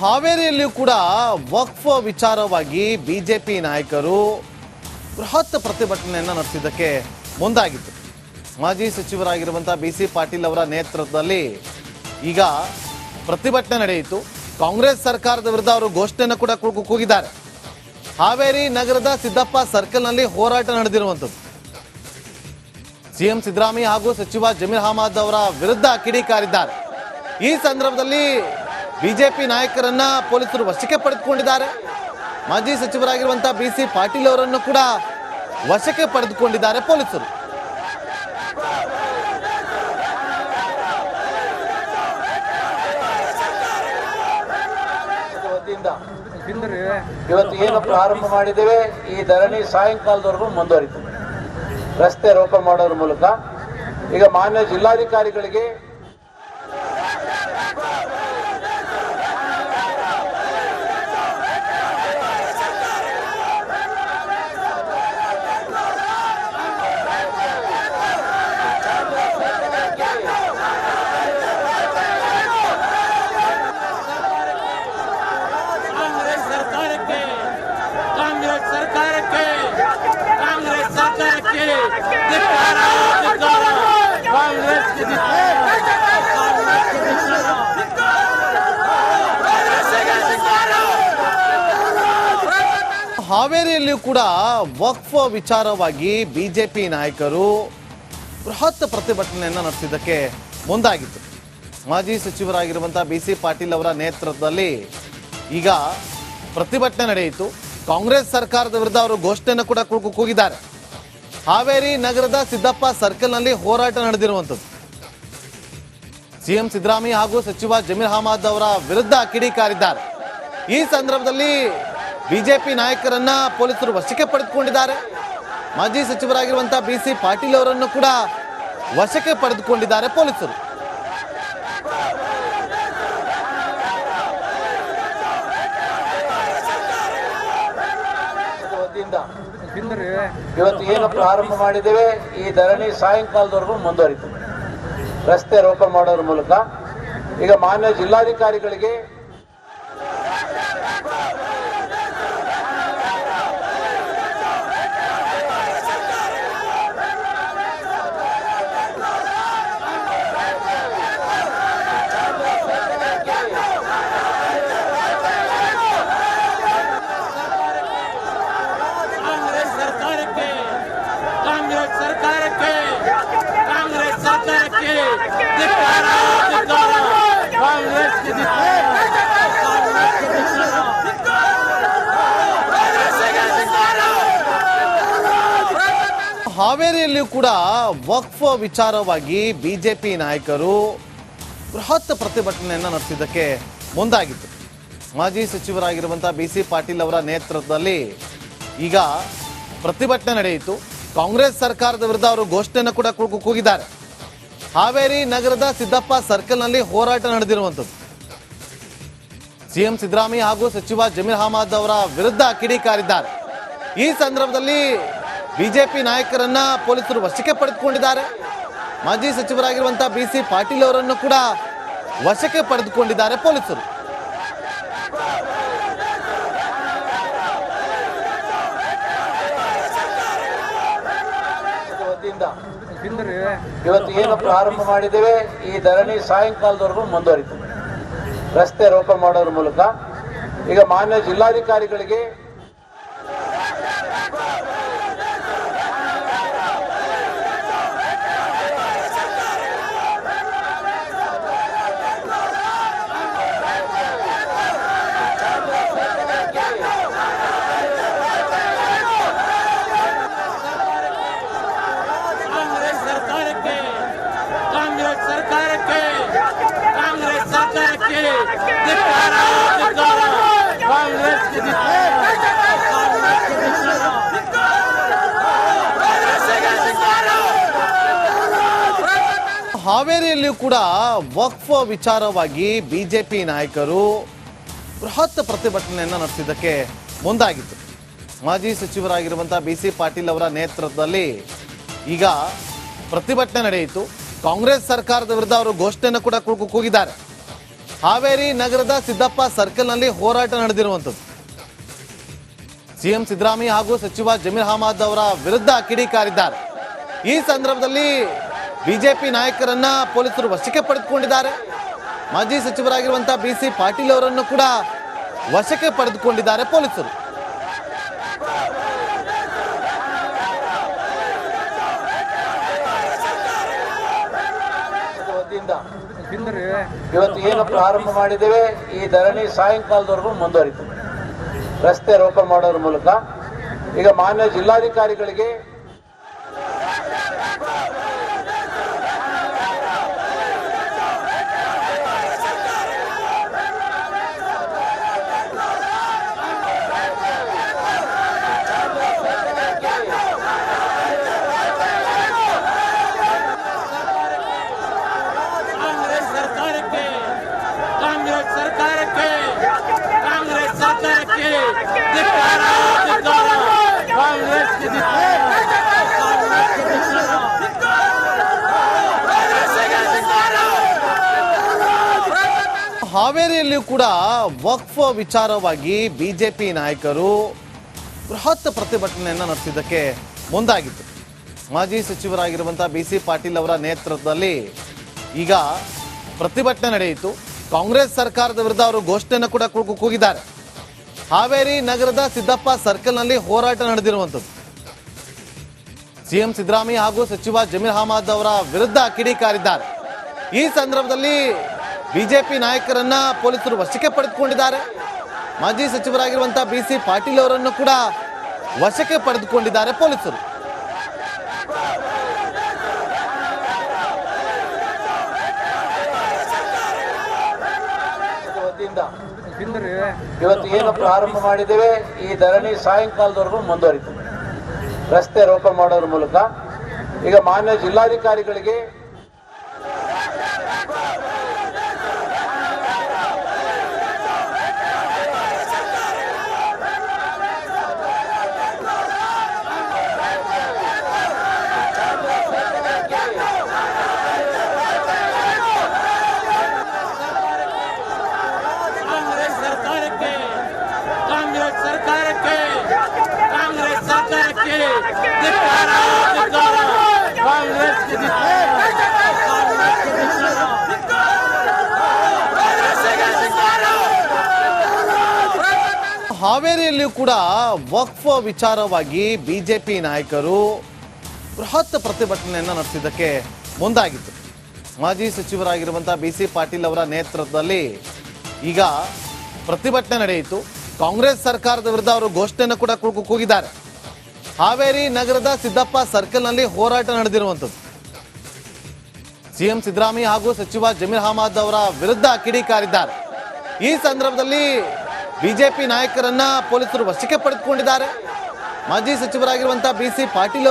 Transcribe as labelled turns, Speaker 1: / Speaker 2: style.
Speaker 1: ಹಾವೇರಿಯಲ್ಲಿಯೂ ಕೂಡ ವಕ್ಫ್ ವಿಚಾರವಾಗಿ ಬಿಜೆಪಿ ನಾಯಕರು ಬೃಹತ್ ಪ್ರತಿಭಟನೆಯನ್ನು ನಡೆಸಿದ್ದಕ್ಕೆ ಮುಂದಾಗಿತ್ತು. ಮಾಜಿ ಸಚಿವರಾಗಿರುವಂತಹ ಬಿಸಿ ಪಾಟೀಲ್ ಅವರ ನೇತೃತ್ವದಲ್ಲಿ ಈಗ ಪ್ರತಿಭಟನೆ ನಡೆಯಿತು. ಕಾಂಗ್ರೆಸ್ ಸರ್ಕಾರದ ವಿರುದ್ಧ ಅವರು ಘೋಷಣೆಯನ್ನು ಕೂಡ ಕೂಗಿದ್ದಾರೆ. ಹಾವೇರಿ ನಗರದ ಸಿದ್ದಪ್ಪ ಸರ್ಕಲ್ನಲ್ಲಿ ಹೋರಾಟ ನಡೆದಿರುವಂಥದ್ದು. ಸಿಎಂ ಸಿದ್ದರಾಮಯ್ಯ ಹಾಗೂ ಸಚಿವ ಜಮೀರ್ ಅಹಮದ್ ಅವರ ವಿರುದ್ಧ ಕಿಡಿಕಾರಿದ್ದಾರೆ. ಈ ಸಂದರ್ಭದಲ್ಲಿ ಬಿಜೆಪಿ ನಾಯಕರನ್ನ ಪೊಲೀಸರು ವಶಕ್ಕೆ ಪಡೆದುಕೊಂಡಿದ್ದಾರೆ. ಮಾಜಿ ಸಚಿವರಾಗಿರುವಂತಹ ಬಿಸಿ ಪಾಟೀಲ್ ಅವರನ್ನು ಕೂಡ ವಶಕ್ಕೆ ಪಡೆದುಕೊಂಡಿದ್ದಾರೆ ಪೊಲೀಸರು.
Speaker 2: ಇವತ್ತು ಏನು ಪ್ರಾರಂಭ ಮಾಡಿದ್ದೇವೆ, ಈ ಧರಣಿ ಸಾಯಂಕಾಲದವರೆಗೂ ಮುಂದುವರಿತದೆ. ರಸ್ತೆ ರೋಕ ಮಾಡೋದ್ರ ಮೂಲಕ ಈಗ ಮಾನ್ಯ ಜಿಲ್ಲಾಧಿಕಾರಿಗಳಿಗೆ
Speaker 1: ಹಾವೇರಿಯಲ್ಲಿಯೂ ಕೂಡ ವಕ್ಫ್ ವಿಚಾರವಾಗಿ ಬಿಜೆಪಿ ನಾಯಕರು ಬೃಹತ್ ಪ್ರತಿಭಟನೆಯನ್ನು ನಡೆಸಿದ್ದಕ್ಕೆ ಮುಂದಾಗಿತ್ತು. ಮಾಜಿ ಸಚಿವರಾಗಿರುವಂತಹ ಬಿಸಿ ಪಾಟೀಲ್ ಅವರ ನೇತೃತ್ವದಲ್ಲಿ ಈಗ ಪ್ರತಿಭಟನೆ ನಡೆಯಿತು. ಕಾಂಗ್ರೆಸ್ ಸರ್ಕಾರದ ವಿರುದ್ಧ ಅವರು ಘೋಷಣೆಯನ್ನು ಕೂಡ ಕೂಗಿದ್ದಾರೆ. ಹಾವೇರಿ ನಗರದ ಸಿದ್ದಪ್ಪ ಸರ್ಕಲ್ನಲ್ಲಿ ಹೋರಾಟ ನಡೆದಿರುವಂಥದ್ದು. ಸಿಎಂ ಸಿದ್ದರಾಮಯ್ಯ ಹಾಗೂ ಸಚಿವ ಜಮೀರ್ ಅಹಮದ್ ಅವರ ವಿರುದ್ಧ ಕಿಡಿಕಾರಿದ್ದಾರೆ. ಈ ಸಂದರ್ಭದಲ್ಲಿ ಬಿಜೆಪಿ ನಾಯಕರನ್ನ ಪೊಲೀಸರು ವಶಕ್ಕೆ ಪಡೆದುಕೊಂಡಿದ್ದಾರೆ. ಮಾಜಿ ಸಚಿವರಾಗಿರುವಂತಹ ಬಿಸಿ ಪಾಟೀಲ್ ಅವರನ್ನು ಕೂಡ ವಶಕ್ಕೆ ಪಡೆದುಕೊಂಡಿದ್ದಾರೆ ಪೊಲೀಸರು.
Speaker 2: ಇವತ್ತು ಏನು ಪ್ರಾರಂಭ ಮಾಡಿದ್ದೇವೆ, ಈ ಧರಣಿ ಸಾಯಂಕಾಲದವರೆಗೂ ಮುಂದುವರಿತದೆ. ರಸ್ತೆ ರೋಕ ಮಾಡೋದ್ರ ಮೂಲಕ ಈಗ ಮಾನ್ಯ ಜಿಲ್ಲಾಧಿಕಾರಿಗಳಿಗೆ
Speaker 1: ಹಾವೇರಿಯಲ್ಲಿಯೂ ಕೂಡ ವಕ್ಫ್ ವಿಚಾರವಾಗಿ ಬಿಜೆಪಿ ನಾಯಕರು ಬೃಹತ್ ಪ್ರತಿಭಟನೆಯನ್ನು ನಡೆಸಿದ್ದಕ್ಕೆ ಮುಂದಾಗಿತ್ತು. ಮಾಜಿ ಸಚಿವರಾಗಿರುವಂತಹ ಬಿಸಿ ಪಾಟೀಲ್ ಅವರ ನೇತೃತ್ವದಲ್ಲಿ ಈಗ ಪ್ರತಿಭಟನೆ ನಡೆಯಿತು. ಕಾಂಗ್ರೆಸ್ ಸರ್ಕಾರದ ವಿರುದ್ಧ ಅವರು ಘೋಷಣೆಯನ್ನು ಕೂಡ ಕೂಗಿದ್ದಾರೆ. ಹಾವೇರಿ ನಗರದ ಸಿದ್ದಪ್ಪ ಸರ್ಕಲ್ನಲ್ಲಿ ಹೋರಾಟ ನಡೆದಿರುವಂಥದ್ದು. ಸಿಎಂ ಸಿದ್ದರಾಮಯ್ಯ ಹಾಗೂ ಸಚಿವ ಜಮೀರ್ ಅಹಮದ್ ಅವರ ವಿರುದ್ಧ ಕಿಡಿಕಾರಿದ್ದಾರೆ. ಈ ಸಂದರ್ಭದಲ್ಲಿ ಬಿಜೆಪಿ ನಾಯಕರನ್ನ ಪೊಲೀಸರು ವಶಕ್ಕೆ ಪಡೆದುಕೊಂಡಿದ್ದಾರೆ. ಮಾಜಿ ಸಚಿವರಾಗಿರುವಂತಹ ಬಿಸಿ ಪಾಟೀಲ್ ಅವರನ್ನು ಕೂಡ ವಶಕ್ಕೆ ಪಡೆದುಕೊಂಡಿದ್ದಾರೆ ಪೊಲೀಸರು.
Speaker 2: ಇವತ್ತು ಏನು ಪ್ರಾರಂಭ ಮಾಡಿದ್ದೇವೆ, ಈ ಧರಣಿ ಸಾಯಂಕಾಲದವರೆಗೂ ಮುಂದುವರಿತದೆ. ರಸ್ತೆ ರೋಕ ಮಾಡೋದ್ರ ಮೂಲಕ ಈಗ ಮಾನ್ಯ ಜಿಲ್ಲಾಧಿಕಾರಿಗಳಿಗೆ
Speaker 1: ಹಾವೇರಿಯಲ್ಲಿಯೂ ಕೂಡ ವಕ್ಫ್ ವಿಚಾರವಾಗಿ ಬಿಜೆಪಿ ನಾಯಕರು ಬೃಹತ್ ಪ್ರತಿಭಟನೆಯನ್ನು ನಡೆಸಿದ್ದಕ್ಕೆ ಮುಂದಾಗಿತ್ತು. ಮಾಜಿ ಸಚಿವರಾಗಿರುವಂತಹ ಬಿಸಿ ಪಾಟೀಲ್ ಅವರ ನೇತೃತ್ವದಲ್ಲಿ ಈಗ ಪ್ರತಿಭಟನೆ ನಡೆಯಿತು. ಕಾಂಗ್ರೆಸ್ ಸರ್ಕಾರದ ವಿರುದ್ಧ ಅವರು ಘೋಷಣೆಯನ್ನು ಕೂಡ ಕೂಗಿದ್ದಾರೆ. ಹಾವೇರಿ ನಗರದ ಸಿದ್ದಪ್ಪ ಸರ್ಕಲ್ನಲ್ಲಿ ಹೋರಾಟ ನಡೆದಿರುವಂಥದ್ದು. ಸಿಎಂ ಸಿದ್ದರಾಮಯ್ಯ ಹಾಗೂ ಸಚಿವ ಜಮೀರ್ ಅಹಮದ್ ಅವರ ವಿರುದ್ಧ ಕಿಡಿಕಾರಿದ್ದಾರೆ. ಈ ಸಂದರ್ಭದಲ್ಲಿ ಬಿಜೆಪಿ ನಾಯಕರನ್ನ ಪೊಲೀಸರು ವಶಕ್ಕೆ ಪಡೆದುಕೊಂಡಿದ್ದಾರೆ. ಮಾಜಿ ಸಚಿವರಾಗಿರುವಂತಹ ಬಿಸಿ ಪಾಟೀಲ್ ಅವರನ್ನು ಕೂಡ ವಶಕ್ಕೆ ಪಡೆದುಕೊಂಡಿದ್ದಾರೆ ಪೊಲೀಸರು.
Speaker 2: ಇವತ್ತು ಏನು ಪ್ರಾರಂಭ ಮಾಡಿದ್ದೇವೆ ಈ ಧರಣಿ ಸಾಯಂಕಾಲದವರೆಗೂ ಮುಂದುವರಿತದೆ. ರಸ್ತೆ ರೋಕ ಮಾಡೋದ್ರ ಮೂಲಕ ಈಗ ಮಾನ್ಯ ಜಿಲ್ಲಾಧಿಕಾರಿಗಳಿಗೆ
Speaker 1: ಹಾವೇರಿಯಲ್ಲಿಯೂ ಕೂಡ ವಕ್ಫ್ ವಿಚಾರವಾಗಿ ಬಿಜೆಪಿ ನಾಯಕರು ಬೃಹತ್ ಪ್ರತಿಭಟನೆಯನ್ನು ನಡೆಸಿದ್ದಕ್ಕೆ ಮುಂದಾಗಿತ್ತು. ಮಾಜಿ ಸಚಿವರಾಗಿರುವಂತಹ ಬಿಸಿ ಪಾಟೀಲ್ ಅವರ ನೇತೃತ್ವದಲ್ಲಿ ಈಗ ಪ್ರತಿಭಟನೆ ನಡೆಯಿತು. ಕಾಂಗ್ರೆಸ್ ಸರ್ಕಾರದ ವಿರುದ್ಧ ಅವರು ಘೋಷಣೆಯನ್ನು ಕೂಡ ಕೂಗಿದ್ದಾರೆ. ಹಾವೇರಿ ನಗರದ ಸಿದ್ದಪ್ಪ ಸರ್ಕಲ್ನಲ್ಲಿ ಹೋರಾಟ ನಡೆದಿರುವಂಥದ್ದು. ಸಿಎಂ ಸಿದ್ದರಾಮಯ್ಯ ಹಾಗೂ ಸಚಿವ ಜಮೀರ್ ಅಹಮದ್ ಅವರ ವಿರುದ್ಧ ಕಿಡಿಕಾರಿದ್ದಾರೆ. ಈ ಸಂದರ್ಭದಲ್ಲಿ ಬಿಜೆಪಿ ನಾಯಕರನ್ನ ಪೊಲೀಸರು ವಶಕ್ಕೆ ಪಡೆದುಕೊಂಡಿದ್ದಾರೆ. ಮಾಜಿ ಸಚಿವರಾಗಿರುವಂತಹ ಬಿಸಿ ಪಾಟೀಲ್ ಅವರನ್ನು ಕೂಡ ವಶಕ್ಕೆ ಪಡೆದುಕೊಂಡಿದ್ದಾರೆ ಪೊಲೀಸರು.
Speaker 2: ಇವತ್ತು ಏನು ಪ್ರಾರಂಭ ಮಾಡಿದ್ದೇವೆ ಈ ಧರಣಿ ಸಾಯಂಕಾಲದವರೆಗೂ ಮುಂದುವರಿತದೆ. ರಸ್ತೆ ರೋಕ ಮಾಡೋದ್ರ ಮೂಲಕ ಈಗ ಮಾನ್ಯ ಜಿಲ್ಲಾಧಿಕಾರಿಗಳಿಗೆ
Speaker 1: ಹಾವೇರಿಯಲ್ಲಿಯೂ ಕೂಡ ವಕ್ಫ್ ವಿಚಾರವಾಗಿ ಬಿಜೆಪಿ ನಾಯಕರು ಬೃಹತ್ ಪ್ರತಿಭಟನೆಯನ್ನು ನಡೆಸಿದ್ದಕ್ಕೆ ಮುಂದಾಗಿತ್ತು. ಮಾಜಿ ಸಚಿವರಾಗಿರುವಂತಹ ಬಿಸಿ ಪಾಟೀಲ್ ಅವರ ನೇತೃತ್ವದಲ್ಲಿ ಈಗ ಪ್ರತಿಭಟನೆ ನಡೆಯಿತು. ಕಾಂಗ್ರೆಸ್ ಸರ್ಕಾರದ ವಿರುದ್ಧ ಅವರು ಘೋಷಣೆಯನ್ನು ಕೂಡ ಕೂಗಿದ್ದಾರೆ. ಹಾವೇರಿ ನಗರದ ಸಿದ್ದಪ್ಪ ಸರ್ಕಲ್ನಲ್ಲಿ ಹೋರಾಟ ನಡೆದಿರುವಂಥದ್ದು. ಸಿಎಂ ಸಿದ್ದರಾಮಯ್ಯ ಹಾಗೂ ಸಚಿವ ಜಮೀರ್ ಅಹಮದ್ ಅವರ ವಿರುದ್ಧ ಕಿಡಿಕಾರಿದ್ದಾರೆ. ಈ ಸಂದರ್ಭದಲ್ಲಿ ಬಿಜೆಪಿ ನಾಯಕರನ್ನ ಪೊಲೀಸರು ವಶಕ್ಕೆ ಪಡೆದುಕೊಂಡಿದ್ದಾರೆ. ಮಾಜಿ ಸಚಿವರಾಗಿರುವಂತಹ ಬಿಸಿ ಪಾಟೀಲ್